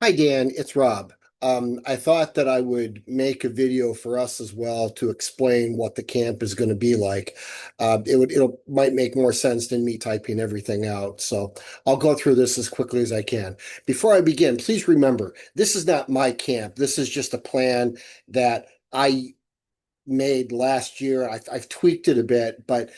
Hi, Dan. It's Rob. I thought that I would make a video for us as well to explain what the camp is going to be like. It'll might make more sense than me typing everything out. So I'll go through this as quickly as I can. Before I begin, please remember, this is not my camp. This is just a plan that I made last year. I've tweaked it a bit, but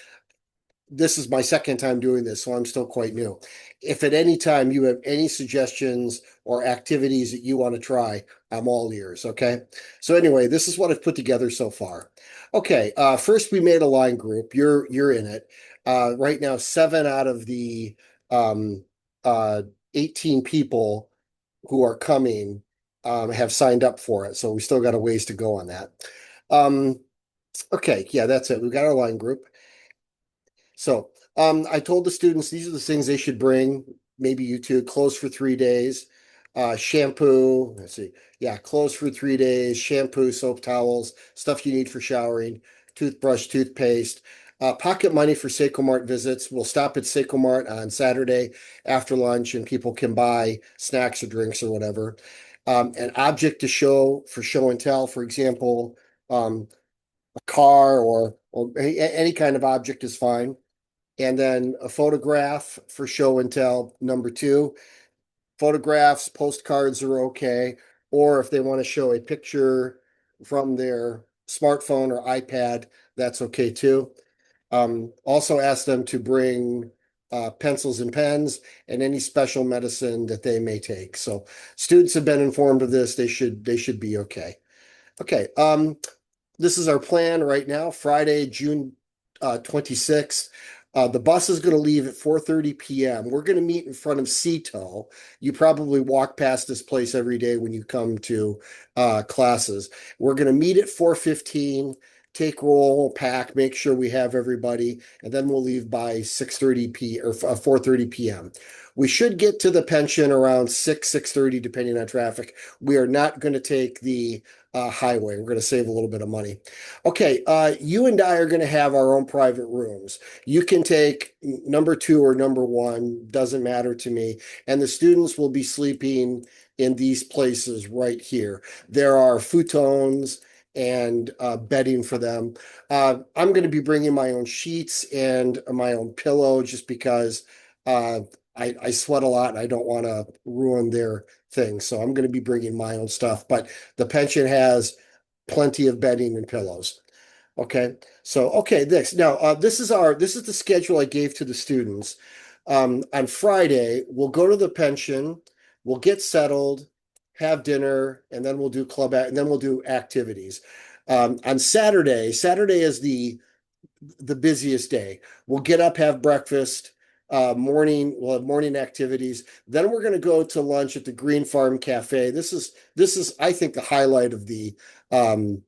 this is my second time doing this, so I'm still quite new. If at any time you have any suggestions or activities that you want to try, I'm all ears. Okay. So anyway, this is what I've put together so far. Okay. First we made a line group. You're in it. Right now, seven out of the um, uh, 18 people who are coming have signed up for it. So we still got a ways to go on that. Um, okay. Yeah, that's it. We've got our line group. So I told the students these are the things they should bring. Maybe you too. Clothes for 3 days, shampoo. Let's see. Yeah, clothes for 3 days, shampoo, soap towels, stuff you need for showering, toothbrush, toothpaste, pocket money for Seiko Mart visits. We'll stop at Seiko Mart on Saturday after lunch, and people can buy snacks or drinks or whatever. An object to show for show and tell, for example, a car or any kind of object is fine, and then a photograph for show and tell. Number two, photographs, postcards are okay. Or if they want to show a picture from their smartphone or iPad, that's okay too. Also ask them to bring pencils and pens and any special medicine that they may take. So students have been informed of this. They should be okay. Okay. This is our plan right now, Friday, June 26th. The bus is going to leave at 4:30 p.m. We're going to meet in front of CETO. You probably walk past this place every day when you come to classes. We're going to meet at 4:15, take roll, pack, make sure we have everybody, and then we'll leave by 6:30 p or 4:30 p.m. We should get to the pension around 6:30, depending on traffic. We are not going to take the highway. We're going to save a little bit of money. Okay, you and I are going to have our own private rooms. You can take number two or number one, doesn't matter to me. And the students will be sleeping in these places right here. There are futons and bedding for them. I'm going to be bringing my own sheets and my own pillow just because I sweat a lot and I don't want to ruin their thing. So I'm going to be bringing my own stuff. But the pension has plenty of bedding and pillows. Okay. So, okay, this is the schedule I gave to the students. On Friday, we'll go to the pension, we'll get settled, have dinner, and then we'll do and then we'll do activities. On Saturday is the busiest day. We'll get up, have breakfast, we'll have morning activities. Then we're going to go to lunch at the Green Farm Cafe. This is I think the highlight of the um,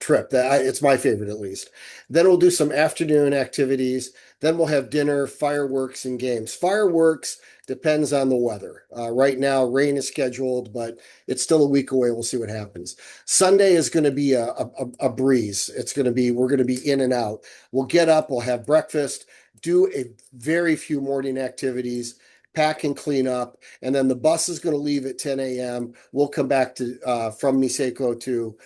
trip. It's my favorite at least. Then we'll do some afternoon activities. Then we'll have dinner, fireworks, and games. Fireworks depends on the weather. Right now, rain is scheduled, but it's still a week away. We'll see what happens. Sunday is going to be a breeze. We're going to be in and out. We'll get up, we'll have breakfast, do a very few morning activities, pack and clean up, and then the bus is going to leave at 10 a.m. We'll come back to from Niseko to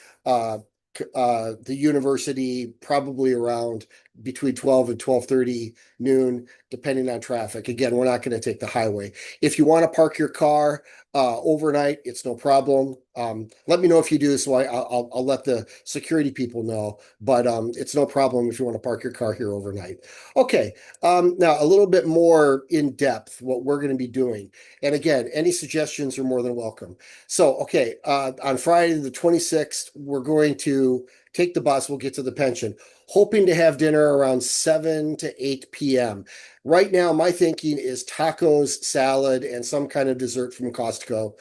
uh, the university probably around between 12 and 12:30 noon, depending on traffic. Again, we're not going to take the highway. If you want to park your car overnight, it's no problem. Let me know if you do, so I'll let the security people know. But it's no problem if you want to park your car here overnight. Okay, now a little bit more in depth what we're going to be doing. And again, any suggestions are more than welcome. So, okay, on Friday the 26th, we're going to take the bus. We'll get to the pension, hoping to have dinner around 7 to 8 p.m. Right now, my thinking is tacos, salad, and some kind of dessert from Costco.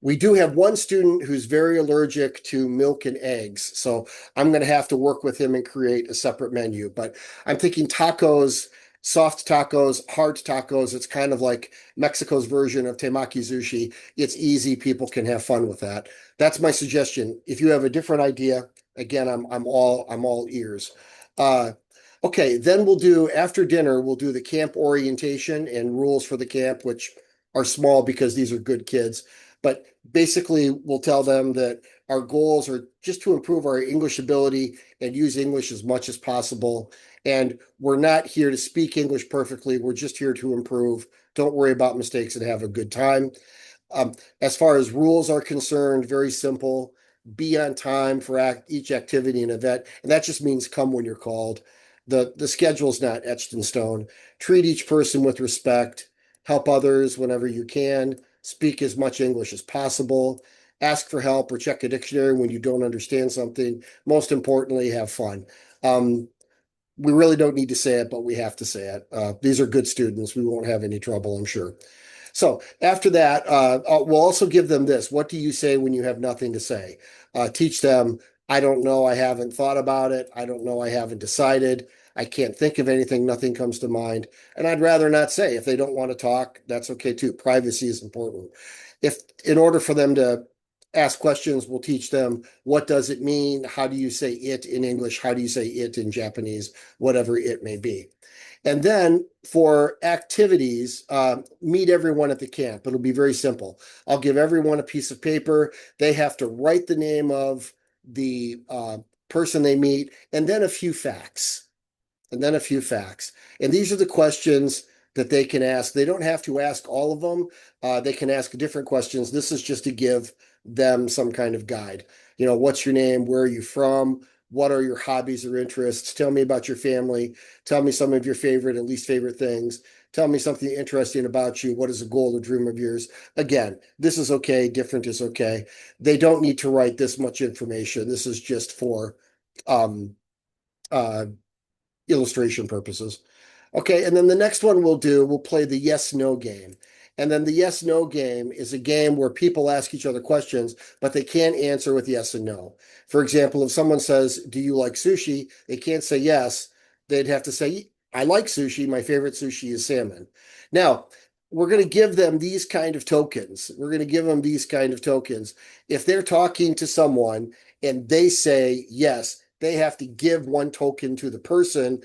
We do have one student who's very allergic to milk and eggs, so I'm going to have to work with him and create a separate menu. But I'm thinking tacos, soft tacos, hard tacos. It's kind of like Mexico's version of temaki sushi. It's easy. People can have fun with that. That's my suggestion. If you have a different idea, again, I'm all ears. Uh, okay, then we'll do after dinner, we'll do the camp orientation and rules for the camp, which are small because these are good kids. But basically, we'll tell them that our goals are just to improve our English ability and use English as much as possible. And we're not here to speak English perfectly. We're just here to improve. Don't worry about mistakes and have a good time. Um, as far as rules are concerned, very simple. Be on time for each activity and event, and that just means come when you're called. The schedule's not etched in stone. Treat each person with respect. Help others whenever you can. Speak as much English as possible. Ask for help or check a dictionary when you don't understand something. Most importantly, have fun. We really don't need to say it, but we have to say it. These are good students. We won't have any trouble, I'm sure. So after that, we'll also give them this. What do you say when you have nothing to say? Teach them, I don't know, I haven't thought about it. I don't know, I haven't decided. I can't think of anything, nothing comes to mind. And I'd rather not say. If they don't want to talk, that's okay too. Privacy is important. If in order for them to ask questions, we'll teach them what does it mean? How do you say it in English? How do you say it in Japanese? Whatever it may be. And then for activities, meet everyone at the camp. It'll be very simple. I'll give everyone a piece of paper. They have to write the name of the person they meet, and then a few facts. And then a few facts. And these are the questions that they can ask. They don't have to ask all of them. They can ask different questions. This is just to give them some kind of guide. You know, what's your name? Where are you from? What are your hobbies or interests? Tell me about your family. Tell me some of your favorite and least favorite things. Tell me something interesting about you. What is a goal or dream of yours? Again, this is okay. Different is okay. They don't need to write this much information. This is just for um, uh, illustration purposes. Okay, and then the next one we'll play the yes no game. And then the yes no game is a game where people ask each other questions, but they can't answer with yes and no. For example, if someone says, do you like sushi? They can't say yes. They'd have to say, I like sushi. My favorite sushi is salmon. Now, we're going to give them these kind of tokens. We're going to give them these kind of tokens. If they're talking to someone and they say yes, they have to give one token to the person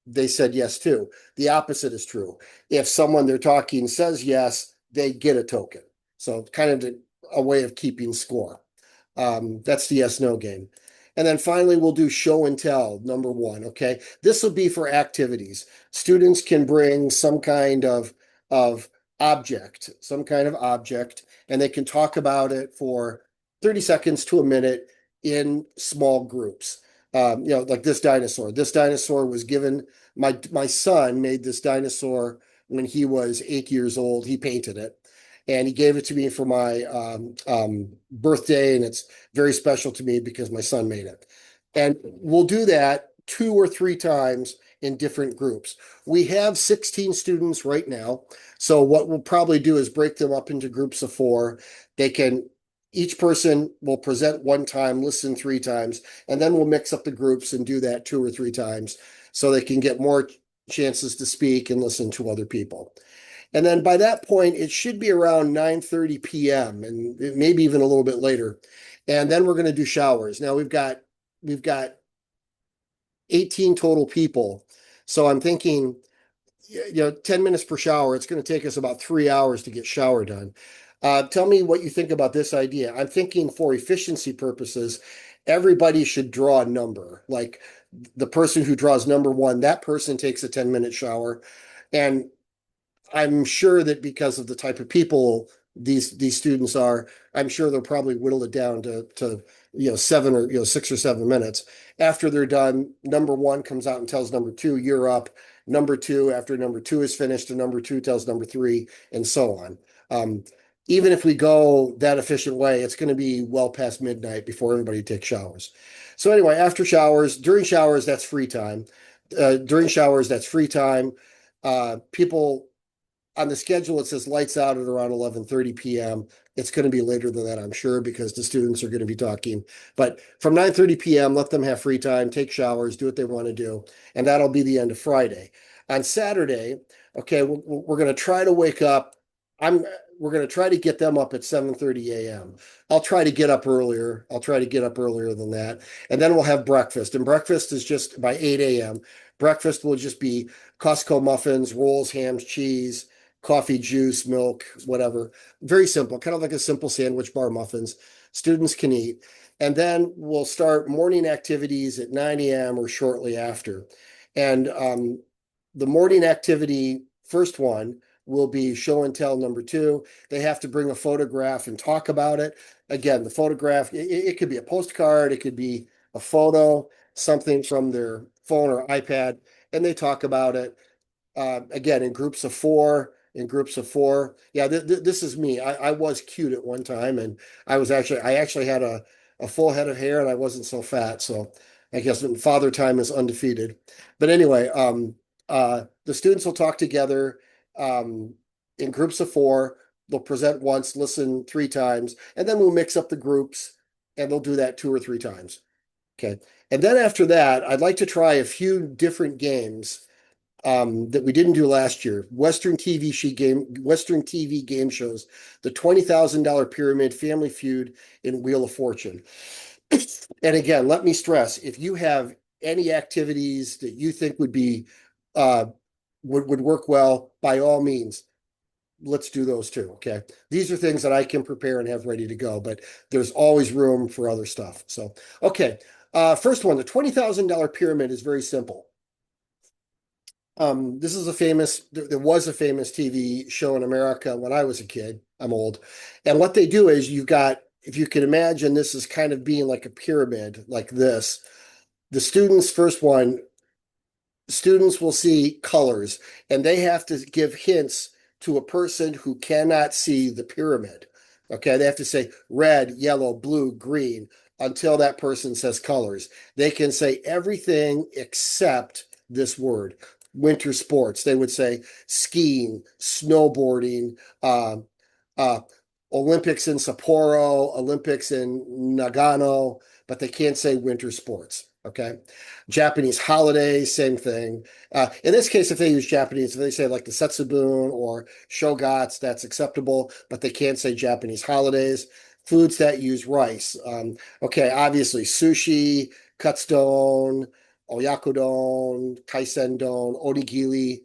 they said yes to. The opposite is true. If someone they're talking says yes, they get a token. So kind of a way of keeping score. That's the yes no game. And then finally, we'll do show and tell, number one. Okay. This will be for activities. Students can bring of object, some kind of object, and they can talk about it for 30 seconds to a minute in small groups. Like this dinosaur. This dinosaur was given, my son made this dinosaur when he was 8 years old. He painted it and he gave it to me for my birthday. And it's very special to me because my son made it. And we'll do that 2 or 3 times in different groups. We have 16 students right now. So what we'll probably do is break them up into groups of 4. They can each person will present 1 time, listen 3 times, and then we'll mix up the groups and do that 2 or 3 times so they can get more chances to speak and listen to other people. And then by that point, it should be around 9:30 p.m. and maybe even a little bit later. And then we're going to do showers. Now we've got 18 total people. So I'm thinking, 10 minutes per shower, it's going to take us about 3 hours to get shower done. Tell me what you think about this idea. I'm thinking for efficiency purposes, everybody should draw a number. Like the person who draws number 1, that person takes a 10-minute shower. And I'm sure that because of the type of people these students are, I'm sure they'll probably whittle it down to 7 or 6 or 7 minutes. After they're done, number 1 comes out and tells number 2, you're up. Number 2, after number 2 is finished, and number 2 tells number 3, and so on. Even if we go that efficient way, it's going to be well past midnight before everybody takes showers. So anyway, during showers, that's free time. During showers, that's free time. People on the schedule, it says lights out at around 11:30 p.m. It's going to be later than that, I'm sure, because the students are going to be talking. But from 9:30 p.m., let them have free time, take showers, do what they want to do. And that'll be the end of Friday. On Saturday, okay, we're going to try to wake up. We're going to try to get them up at 7:30 a.m. I'll try to get up earlier. I'll try to get up earlier than that. And then we'll have breakfast. And breakfast is just by 8 a.m. Breakfast will just be Costco muffins, rolls, hams, cheese, coffee, juice, milk, whatever. Very simple, kind of like a simple sandwich bar muffins. Students can eat. And then we'll start morning activities at 9 a.m. or shortly after. And the morning activity, first one, will be show and tell number two. They have to bring a photograph and talk about it. Again, the photograph, it could be a postcard, it could be a photo, something from their phone or iPad, and they talk about it. Again, in groups of four, Yeah, this is me. I was cute at one time, and I actually had a full head of hair, and I wasn't so fat. So I guess father time is undefeated. But anyway, the students will talk together um, in groups of four. They'll present once, listen three times, and then we'll mix up the groups, and they'll do that two or three times. Okay. And then after that, I'd like to try a few different games that we didn't do last year. Western TV game shows, the $20,000 Pyramid, Family Feud, and Wheel of Fortune. And again, let me stress, if you have any activities that you think would be uh, would work well, by all means, let's do those too. Okay. These are things that I can prepare and have ready to go, but there's always room for other stuff. So, okay. First one, the $20,000 pyramid is very simple. This is there was a famous TV show in America when I was a kid. I'm old. And what they do is if you can imagine, this is kind of being like a pyramid like this. The students will see colors, and they have to give hints to a person who cannot see the pyramid. Okay, they have to say red, yellow, blue, green until that person says colors. They can say everything except this word. Winter sports, they would say skiing, snowboarding, uh, uh, Olympics in Sapporo, Olympics in Nagano, but they can't say winter sports. Okay. Japanese holidays, same thing. In this case, if they use Japanese, if they say like the Setsubun or Shogatsu, that's acceptable, but they can't say Japanese holidays. Foods that use rice. Okay, obviously sushi, katsudon, oyakodon, kaisendon, onigiri,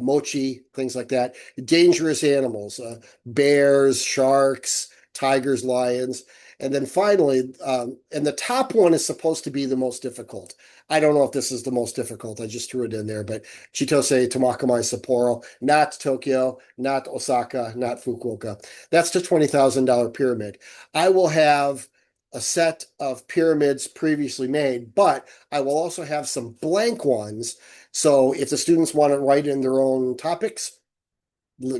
mochi, things like that. Dangerous animals, bears, sharks, tigers, lions. And then finally, and the top one is supposed to be the most difficult. I don't know if this is the most difficult. I just threw it in there, but Chitose Tomakomai Sapporo, not Tokyo, not Osaka, not Fukuoka. That's the $20,000 pyramid. I will have a set of pyramids previously made, but I will also have some blank ones. So if the students want to write in their own topics,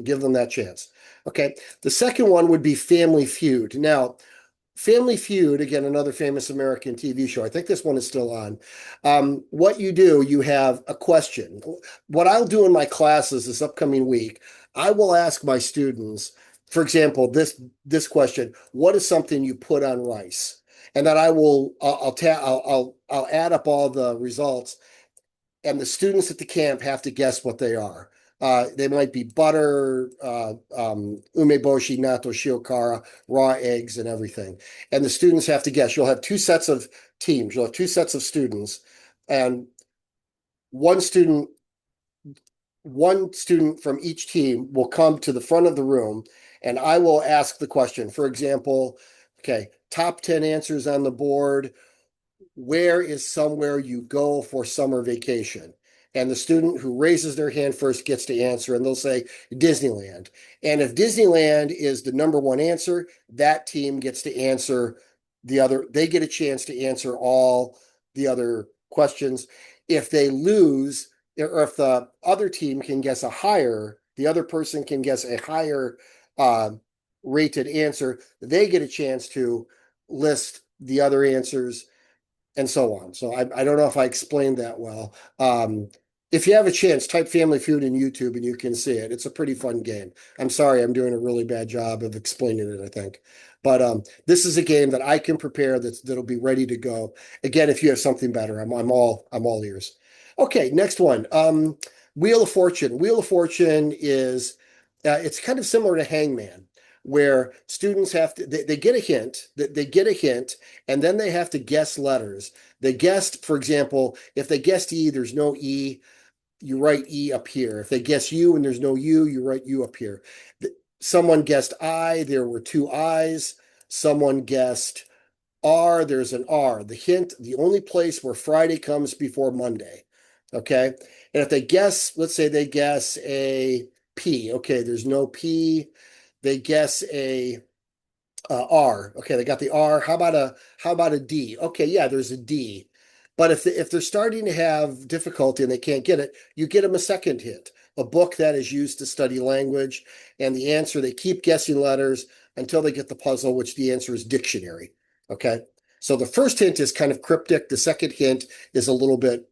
give them that chance. Okay. The second one would be Family Feud. Now, Family Feud, again, another famous American TV show. I think this one is still on. What you do, you have a question. What I'll do in my classes this upcoming week, I will ask my students, for example, this question: what is something you put on rice? And then I'll add up all the results, and the students at the camp have to guess what they are. They might be butter, umeboshi, natto, shiokara, raw eggs, and everything. And the students have to guess. You'll have two sets of teams. You'll have two sets of students, and one student, one student from each team will come to the front of the room, and I will ask the question. For example, okay, top 10 answers on the board. Where is somewhere you go for summer vacation? And the student who raises their hand first gets to answer, and they'll say Disneyland. And if Disneyland is the number one answer, that team gets to answer they get a chance to answer all the other questions. If they lose, or if the other team can guess the other person can guess a higher uh, rated answer, they get a chance to list the other answers and so on. So I don't know if I explained that well. If you have a chance, type Family Feud in YouTube and you can see it. It's a pretty fun game. I'm sorry, I'm doing a really bad job of explaining it, I think. But this is a game that I can prepare that'll be ready to go. Again, if you have something better, I'm all ears. Okay, next one. Wheel of Fortune. Wheel of Fortune is it's kind of similar to Hangman, where students they get a hint, and then they have to guess letters. They guessed, for example, if they guessed E, there's no E. you write E up here. If they guess U and there's no U, you write U up here. Someone guessed I, there were two I's. Someone guessed R, there's an R. The hint, the only place where Friday comes before Monday. Okay. And if they guess, let's say they guess a P. Okay, there's no P. They guess a R. Okay, they got the R. How about a D? Okay, yeah, there's a D. But if they're starting to have difficulty and they can't get it, you get them a second hint, a book that is used to study language, and the answer they keep guessing letters until they get the puzzle, which the answer is dictionary. Okay, so the first hint is kind of cryptic. The second hint is a little bit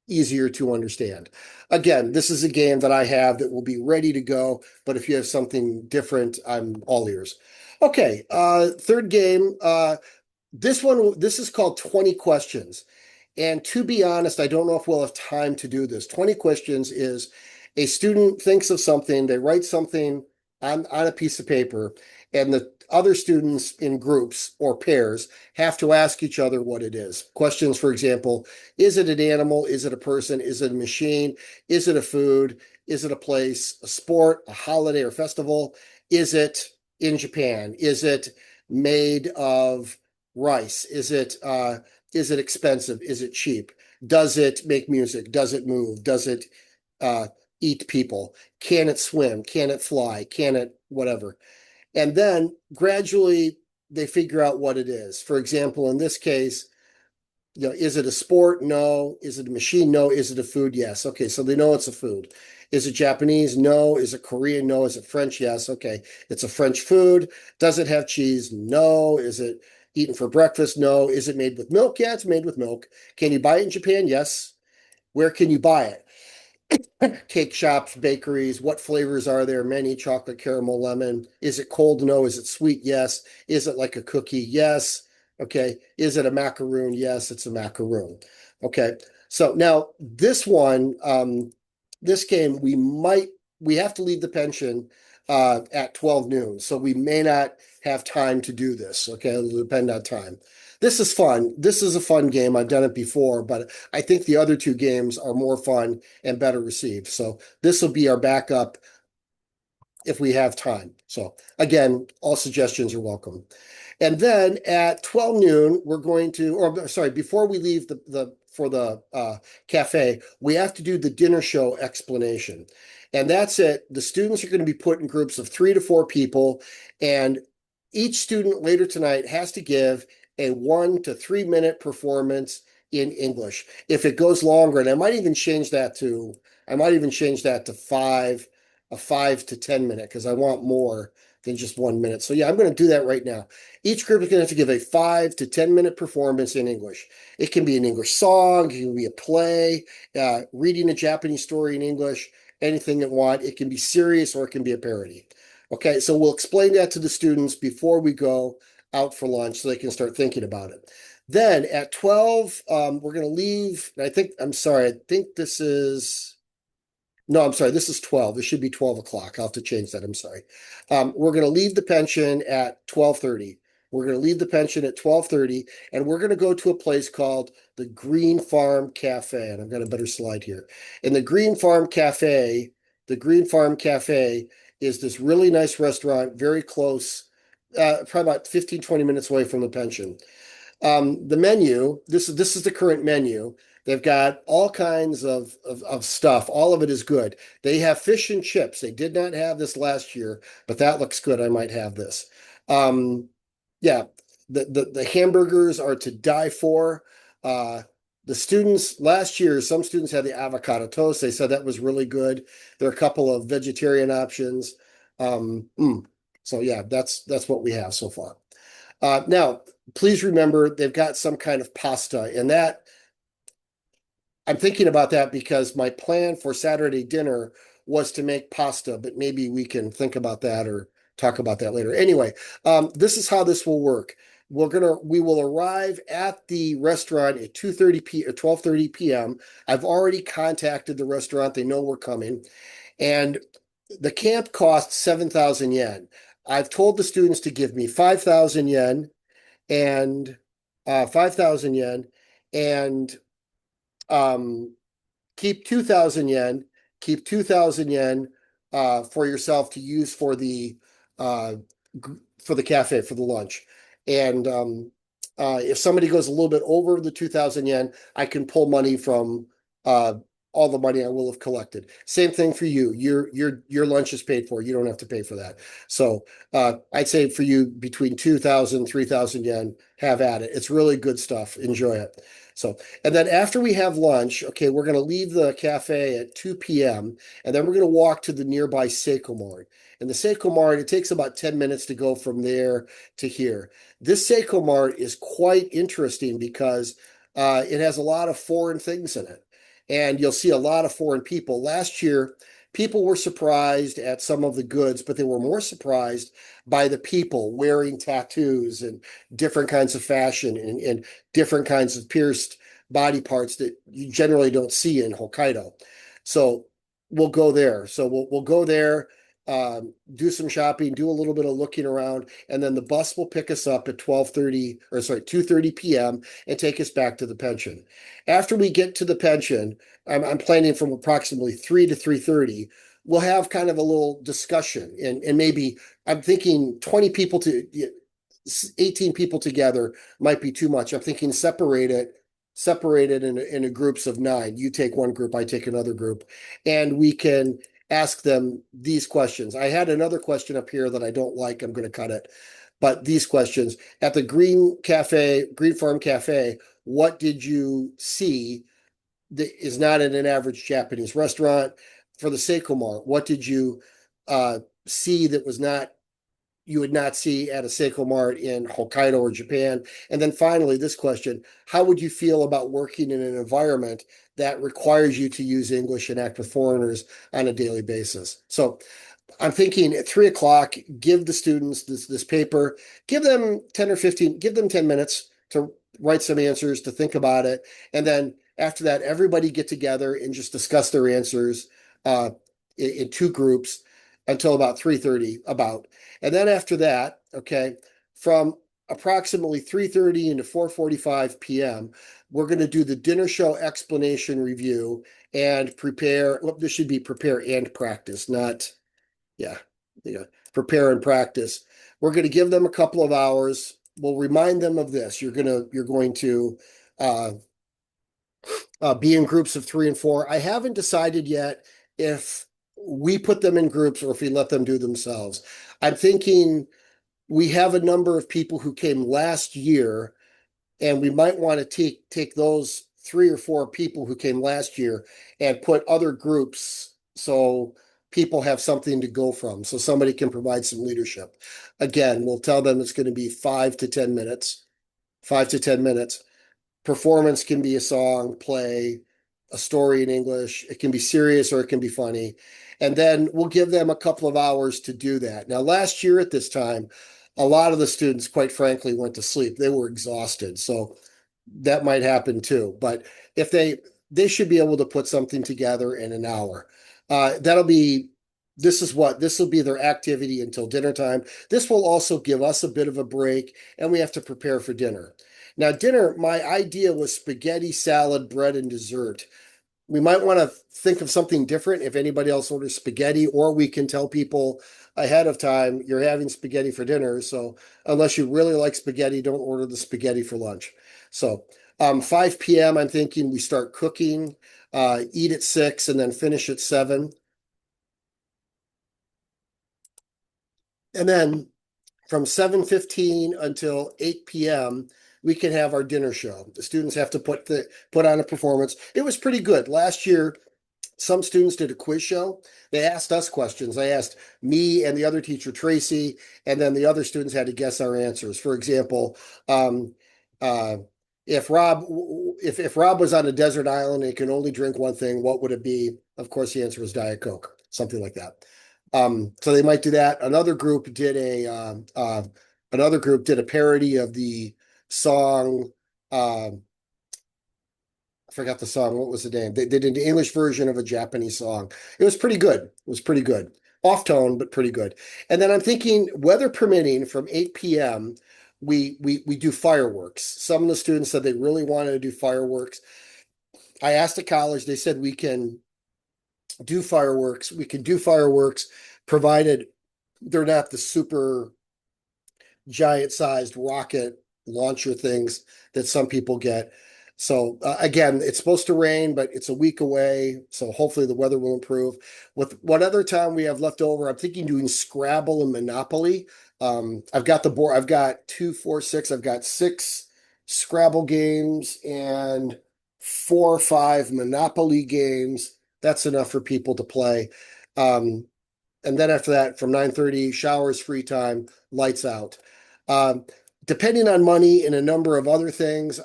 easier to understand. Again, this is a game that I have that will be ready to go, but if you have something different, I'm all ears. Okay, third game. This is called 20 questions. And to be honest, I don't know if we'll have time to do this. 20 questions is a student thinks of something, they write something on a piece of paper, and the other students in groups or pairs have to ask each other what it is. Questions, for example, is it an animal? Is it a person? Is it a machine? Is it a food? Is it a place, a sport, a holiday or festival? Is it in Japan? Is it made of rice? Is it expensive? Is it cheap? Does it make music? Does it move? Does it uh, eat people? Can it swim? Can it fly? Can it whatever? And then gradually they figure out what it is. For example, in this case, is it a sport? No. Is it a machine? No. Is it a food? Yes. Okay, so they know it's a food. Is it Japanese? No. Is it Korean? No. Is it French? Yes. Okay, it's a French food. Does it have cheese? No. Is it eaten for breakfast? No. Is it made with milk? Yeah, it's made with milk. Can you buy it in Japan? Yes. Where can you buy it? Cake shops, bakeries. What flavors are there? Many: chocolate, caramel, lemon. Is it cold? No. Is it sweet? Yes. Is it like a cookie? Yes. Okay. Is it a macaroon? Yes, it's a macaroon. Okay. So now this game, we have to leave the pension at 12 noon. So we may not have time to do this. Okay. It'll depend on time. This is fun. This is a fun game. I've done it before, but I think the other two games are more fun and better received. So this will be our backup if we have time. So again, all suggestions are welcome. And then at 12 noon, we're going to, or sorry, before we leave for the cafe, we have to do the dinner show explanation. And that's it. The students are going to be put in groups of 3 to 4 people, and each student later tonight has to give a 1 to 3 minute performance in English. If it goes longer, and I might even change that to a 5 to 10 minute, because I want more than just 1 minute. So yeah, I'm going to do that right now. Each group is going to have to give a 5 to 10 minute performance in English. It can be an English song, it can be a play, reading a Japanese story in English, anything they want. It can be serious or it can be a parody. Okay, so we'll explain that to the students before we go out for lunch so they can start thinking about it. Then at 12, we're going to leave. I think this is. No, I'm sorry. This is 12. This should be 12 o'clock. I'll have to change that. I'm sorry. We're going to leave the pension at 12:30. We're going to leave the pension at 12:30, and we're going to go to a place called the Green Farm Cafe. And I've got a better slide here. And the Green Farm Cafe is this really nice restaurant, very close, probably about 15, 20 minutes away from the pension. The menu, this is the current menu. They've got all kinds of stuff. All of it is good. They have fish and chips. They did not have this last year, but that looks good. I might have this. Um, yeah, the hamburgers are to die for. The students last year, some students had the avocado toast. They said that was really good. There are a couple of vegetarian options. Um, mm, so yeah, that's what we have so far. Now, please remember they've got some kind of pasta, and that I'm thinking about that because my plan for Saturday dinner was to make pasta, but maybe we can think about that or talk about that later. Anyway, this is how this will work. We will arrive at the restaurant at 12:30 p.m. I've already contacted the restaurant. They know we're coming. And the camp costs 7,000 yen. I've told the students to give me 5,000 yen and 5,000 yen and um keep 2,000 yen, keep 2,000 yen for yourself to use uh, for the cafe for the lunch. And if somebody goes a little bit over the 2,000 yen, I can pull money from uh, all the money I will have collected. Same thing for you. Your lunch is paid for. You don't have to pay for that. So I'd say for you between 2,000, 3,000 yen, have at it. It's really good stuff. Enjoy it. So, and then after we have lunch, okay, we're going to leave the cafe at 2 p.m. and then we're going to walk to the nearby Seiko Mart. And the Seiko Mart, it takes about 10 minutes to go from there to here. This Seiko Mart is quite interesting because it has a lot of foreign things in it. And you'll see a lot of foreign people. Last year, people were surprised at some of the goods, but they were more surprised by the people wearing tattoos and different kinds of fashion and different kinds of pierced body parts that you generally don't see in Hokkaido. So we'll go there. So we'll go there, do some shopping, do a little bit of looking around, and then the bus will pick us up at 12:30 or sorry, 2:30 p.m. and take us back to the pension. After we get to the pension, I'm planning from approximately 3 to 3:30. We'll have kind of a little discussion and maybe I'm thinking 20 people to 18 people together might be too much. I'm thinking separate it in groups of 9. You take one group, I take another group, and we can ask them these questions. I had another question up here that I don't like. I'm going to cut it. But these questions at the Green Farm Cafe, what did you see that is not in an average Japanese restaurant? For the Seiko Mart, what did you see that was not you would not see at a Seiko Mart in Hokkaido or Japan? And then finally, this question, how would you feel about working in an environment that requires you to use English and act with foreigners on a daily basis? So I'm thinking at 3 o'clock, give the students this paper, give them 10 or 15, give them 10 minutes to write some answers, to think about it. And then after that, everybody get together and just discuss their answers uh, in 2 groups until about 3:30 about. And then after that, okay, from approximately 3:30 into 4:45 p.m., we're going to do the dinner show explanation review and prepare. Well, this should be prepare and practice, not yeah, yeah, prepare and practice. We're going to give them a couple of hours. We'll remind them of this. You're going to uh, be in groups of 3 and 4. I haven't decided yet if we put them in groups or if we let them do themselves. I'm thinking we have a number of people who came last year, and we might want to take those 3 or 4 people who came last year and put other groups so people have something to go from, so somebody can provide some leadership. Again, we'll tell them it's going to be 5 to 10 minutes. 5 to 10 minutes. Performance can be a song, play, a story in English. It can be serious or it can be funny. And then we'll give them a couple of hours to do that. Now, last year at this time, a lot of the students, quite frankly, went to sleep. They were exhausted. So that might happen too. But if they should be able to put something together in an hour. That'll be this will be their activity until dinner time. This will also give us a bit of a break, and we have to prepare for dinner. Now, dinner, my idea was spaghetti, salad, bread, and dessert. We might want to think of something different if anybody else orders spaghetti, or we can tell people ahead of time you're having spaghetti for dinner. So unless you really like spaghetti, don't order the spaghetti for lunch. So 5 p.m. I'm thinking we start cooking, eat at 6, and then finish at 7. And then from 7:15 until 8 p.m., we can have our dinner show. The students have to put on a performance. It was pretty good. Last year, some students did a quiz show. They asked us questions. They asked me and the other teacher, Tracy, and then the other students had to guess our answers. For example, um, uh, if Rob was on a desert island and he could only drink one thing, what would it be? Of course, the answer was Diet Coke, something like that. So they might do that. Another group did a parody of the song. Um, I forgot the song. What was the name? They did an English version of a Japanese song. It was pretty good. It was pretty good. Off tone, but pretty good. And then I'm thinking, weather permitting, from 8 p.m., we do fireworks. Some of the students said they really wanted to do fireworks. I asked the college, they said we can do fireworks. We can do fireworks provided they're not the super giant sized rocket launcher things that some people get. So again, it's supposed to rain, but it's a week away. So hopefully the weather will improve. With what other time we have left over, I'm thinking doing Scrabble and Monopoly. I've got the board. I've got two, four, six. I've got six Scrabble games and four or five Monopoly games. That's enough for people to play. Um, and then after that, from 9:30, showers, free time, lights out. Um, Depending on money and a number of other things,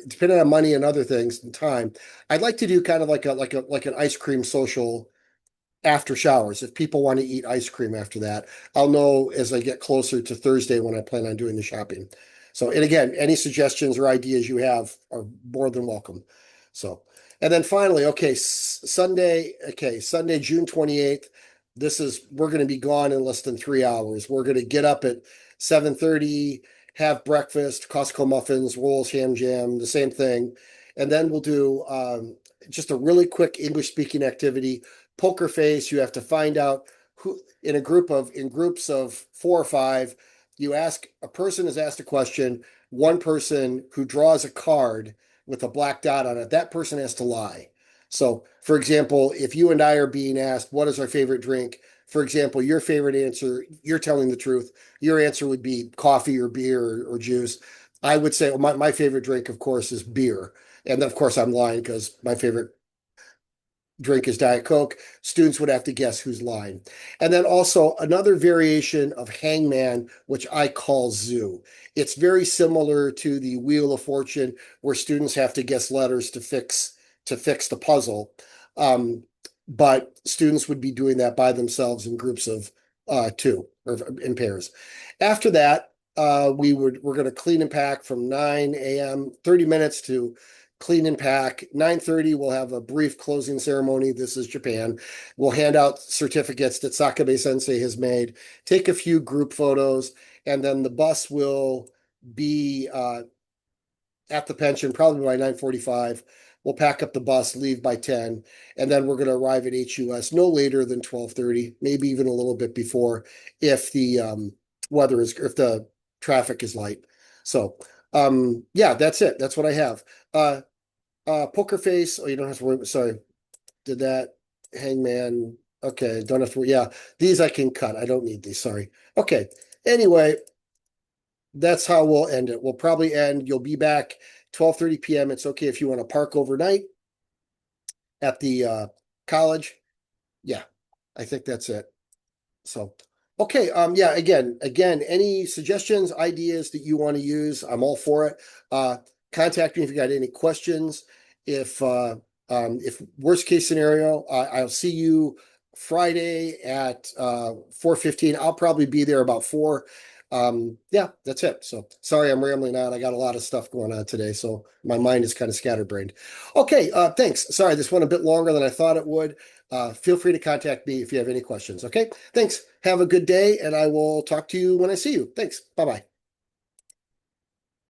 depending on money and other things and time, I'd like to do kind of like an ice cream social after showers. If people want to eat ice cream after that, I'll know as I get closer to Thursday when I plan on doing the shopping. So, and again, any suggestions or ideas you have are more than welcome. So, and then finally, okay, Sunday, June 28th. We're going to be gone in less than 3 hours. We're going to get up at 7:30, have breakfast, Costco muffins, rolls, ham jam, the same thing. And then we'll do just a really quick English speaking activity. Poker face. You have to find out who in groups of four or five. A person is asked a question. One person who draws a card with a black dot on it, that person has to lie. So, for example, if you and I are being asked, what is our favorite drink? For example, your favorite answer, you're telling the truth. Your answer would be coffee or beer or juice. I would say, well, my favorite drink, of course, is beer. And then, of course, I'm lying because my favorite drink is Diet Coke. Students would have to guess who's lying. And then also another variation of Hangman, which I call Zoo. It's very similar to the Wheel of Fortune, where students have to guess letters to fix the puzzle. Um, but students would be doing that by themselves in groups of two or in pairs. After that, we're going to clean and pack from 9 a.m., 30 minutes to clean and pack. 9:30, we'll have a brief closing ceremony. This is Japan. We'll hand out certificates that Sakabe Sensei has made, take a few group photos, and then the bus will be at the pension probably by 9:45. We'll pack up the bus, leave by 10, and then we're going to arrive at HUS no later than 12:30, maybe even a little bit before if the if the traffic is light. So, yeah, that's it. That's what I have. Poker face. Oh, you don't have to worry. Sorry, did that. Hangman. Okay, don't have to worry. Yeah, these I can cut. I don't need these. Sorry. Okay. Anyway, that's how we'll end it. We'll probably end. You'll be back 12:30 p.m. It's okay if you want to park overnight at the college. Yeah, I think that's it. So, okay, yeah, again, any suggestions, ideas that you want to use, I'm all for it. Contact me if you got any questions. If worst case scenario, I'll see you Friday at 4:15. I'll probably be there about 4. Yeah, that's it. So sorry I'm rambling on. I got a lot of stuff going on today, so my mind is kind of scatterbrained. Okay, thanks. Sorry, this went a bit longer than I thought it would. Feel free to contact me if you have any questions. Okay, thanks. Have a good day, and I will talk to you when I see you. Thanks. Bye bye.